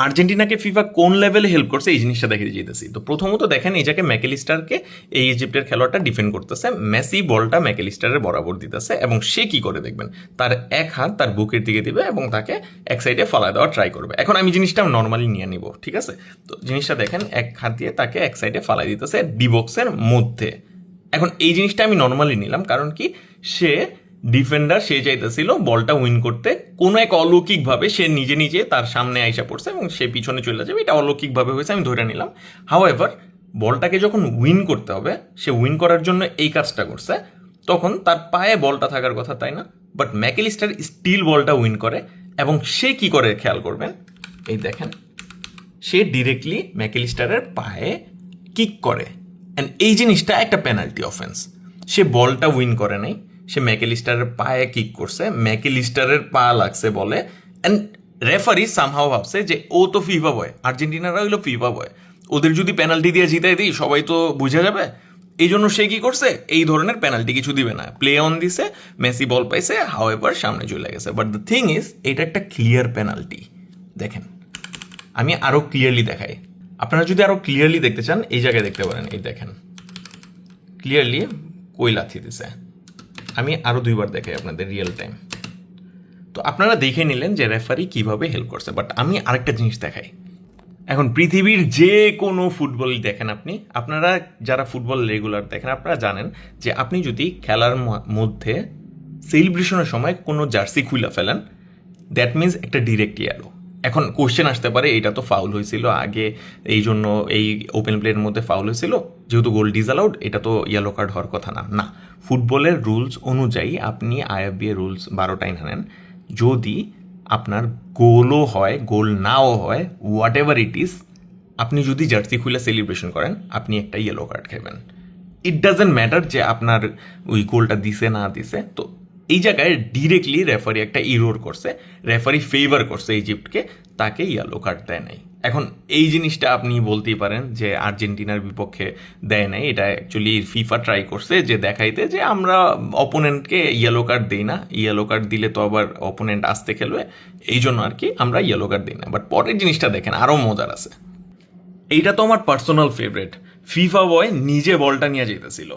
আর্জেন্টিনাকে ফিফা কোন লেভেলে হেল্প করছে এই জিনিসটা দেখে যেতেছি। তো প্রথমত দেখেন এই জায়গায় ম্যাকেলিস্টারকে এই ইজিপ্টের খেলোয়াড়টা ডিফেন্ড করতেছে, মেসি বলটা ম্যাকেলিস্টারের বরাবর দিতেছে এবং সে কি করে দেখবেন তার এক হাত তার বুকের দিকে দিবে এবং তাকে এক সাইডে ফালা দেওয়ার ট্রাই করবে। এখন আমি জিনিসটা নর্মালি নিয়ে নিব, ঠিক আছে? তো জিনিসটা দেখেন এক হাত দিয়ে তাকে এক সাইডে ফালাই দিতেছে ডি বক্সের মধ্যে। এখন এই জিনিসটা আমি নর্মালি নিলাম, কারণ কি সে ডিফেন্ডার, সে চাইতেছিল বলটা উইন করতে, কোনো এক অলৌকিকভাবে সে নিজে নিজে তার সামনে আইসা পড়ছে এবং সে পিছনে চলে যাবে, এটা অলৌকিকভাবে হয়েছে, আমি ধরে নিলাম। হাউএভার বলটাকে যখন উইন করতে হবে, সে উইন করার জন্য এই কাজটা করছে, তখন তার পায়ে বলটা থাকার কথা, তাই না? বাট ম্যাকেলিস্টার স্টিল বলটা উইন করে এবং সে কি করে খেয়াল করবেন, এই দেখেন সে ডিরেক্টলি ম্যাকেলিস্টারের পায়ে কিক করে। অ্যান্ড এই জিনিসটা একটা পেনাল্টি অফেন্স। সে বলটা উইন করে নাই, সে ম্যাকেলিস্টারের পায়ে কিক করছে, ম্যাকেলিস্টারের পা লাগছে বলে। অ্যান্ড রেফারি সামহাও ভাবছে যে ও তো ফিফা বয়, আর্জেন্টিনারা হইলো ফিফা বয়, ওদের যদি পেনাল্টি দিয়ে জিতাই দিই সবাই তো বুঝে যাবে। এই জন্য সে কি করছে, এই ধরনের পেনাল্টি কিছু দিবে না, প্লে অন দিছে, মেসি বল পাইছে, হাউএভার সামনে চলে গেছে। বাট দ্য থিং ইজ এটা একটা ক্লিয়ার পেনাল্টি। দেখেন আমি আরো ক্লিয়ারলি দেখাই, আপনারা যদি আরো ক্লিয়ারলি দেখতে চান এই জায়গায় দেখতে পারেন, এই দেখেন ক্লিয়ারলি কই লাথি দিছে। আমি আরো দুইবার দেখাই আপনাদের রিয়েল টাইম, তো আপনারা দেখে নিলেন যে রেফারি কিভাবে হেল্প করছে। বাট আমি আরেকটা জিনিস দেখাই। এখন পৃথিবীর যে কোনো ফুটবলই দেখেন আপনি, আপনারা যারা ফুটবল রেগুলার দেখেন আপনারা জানেন যে আপনি যদি খেলার মধ্যে সেলিব্রেশনের সময় কোনো জার্সি খুলে ফেলেন, দ্যাট মিনস একটা ডিরেক্ট ইয়েলো। এখন কোশ্চেন আসতে পারে এটা তো ফাউল হয়েছিল আগে, এই জন্য এই ওপেন প্লের মধ্যে ফাউল হয়েছিল, যেহেতু গোল ডিসঅ্যালাউড এটা তো ইয়েলো কার্ড হওয়ার কথা না। না, ফুটবলের রুলস অনুযায়ী আপনি আইএফবি এর রুলস 12টাই জানেন, যদি আপনার গোলও হয় গোল নাও হয় হোয়াট এভার ইট ইজ, আপনি যদি জার্সি খুলে সেলিব্রেশন করেন আপনি একটা ইয়েলো কার্ড খাবেন। ইট ডাজেন্ট ম্যাটার যে আপনার ওই গোলটা দিছে না দিছে। তো এই জায়গায় ডিরেক্টলি রেফারি একটা ইরোর করছে, রেফারি ফেভার করছে ইজিপ্টকে, তাকে ইয়েলো কার্ড দেয় নাই। এখন এই জিনিসটা আপনি বলতেই পারেন যে আর্জেন্টিনার বিপক্ষে দেয় নাই, এটা অ্যাকচুয়ালি ফিফা ট্রাই করছে যে দেখাইতে যে আমরা অপোনেন্টকে ইয়েলো কার্ড দিই না, ইয়েলো কার্ড দিলে তো আবার অপোনেন্ট আসতে খেলবে, এই জন্য আর কি আমরা ইয়েলো কার্ড দিই না। বাট পরের জিনিসটা দেখেন আরও মজার আছে, এইটা তো আমার পার্সোনাল ফেভারিট। ফিফা বয় নিজে বলটা নিয়ে যেতেছিল।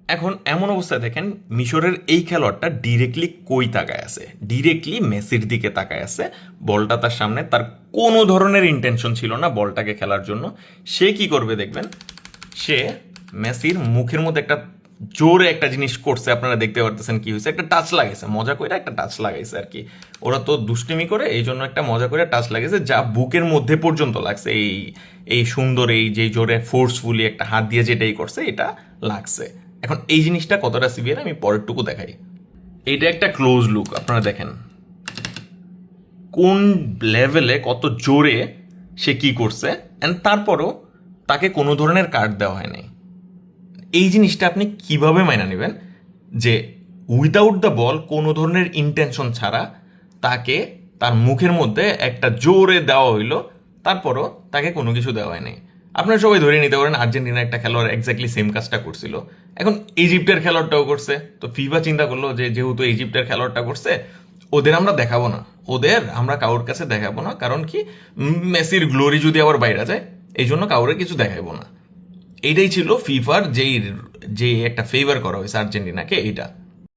এখন এমন অবস্থায় দেখেন মিশরের এই খেলোয়াড়টা ডিরেক্টলি কই তাকায় আছে, ডিরেক্টলি মেসির দিকে তাকায় আছে, বলটা তার সামনে, তার কোনো ধরনের ইন্টেনশন ছিল না বলটাকে খেলার জন্য। সে কি করবে দেখবেন, সে মেসির মুখের মধ্যে একটা জোরে একটা জিনিস করছে, আপনারা দেখতে পারতেছেন কি হয়েছে, একটা টাচ লাগাইছে, মজা করে একটা টাচ লাগাইছে আর কি, ওরা তো দুষ্টিমি করে এই জন্য একটা মজা করে টাচ লাগাইছে, যা বুকের মধ্যে পর্যন্ত লাগছে। এই এই সুন্দর এই যে জোরে ফোর্সফুলি একটা হাত দিয়ে যেটাই করছে এটা লাগছে। এখন এই জিনিসটা কতটা সিভিয়ার আমি পরেরটুকু দেখাই। এইটা একটা ক্লোজ লুক, আপনারা দেখেন কোন লেভেলে কত জোরে সে কি করছে, অ্যান্ড তারপরও তাকে কোনো ধরনের কার্ড দেওয়া হয়নি। এই জিনিসটা আপনি কিভাবে মাইনা নেবেন যে উইদাউট দ্য বল কোনো ধরনের ইন্টেনশন ছাড়া তাকে তার মুখের মধ্যে একটা জোরে দেওয়া হইলো, তারপরও তাকে কোনো কিছু দেওয়া হয়নি। আপনারা সবাই ধরে নিতে পারেন আর্জেন্টিনার একটা খেলোয়াড় এক্স্যাক্টলি সেম কাজটা করছিল। এখন ইজিপ্টের খেলোয়াড়টাও করছে, তো ফিফা চিন্তা করলো যে যেহেতু ইজিপ্টের খেলোয়াড়টা করছে ওদের আমরা দেখাবো না, ওদের আমরা কারোর কাছে দেখাবো না, কারণ কি মেসির গ্লোরি যদি আবার বাইরে যায়, এই জন্য কাউরে কিছু দেখাবো না। এইটাই ছিল ফিফার যে একটা ফেভার করা হয়েছে আর্জেন্টিনাকে, এইটা।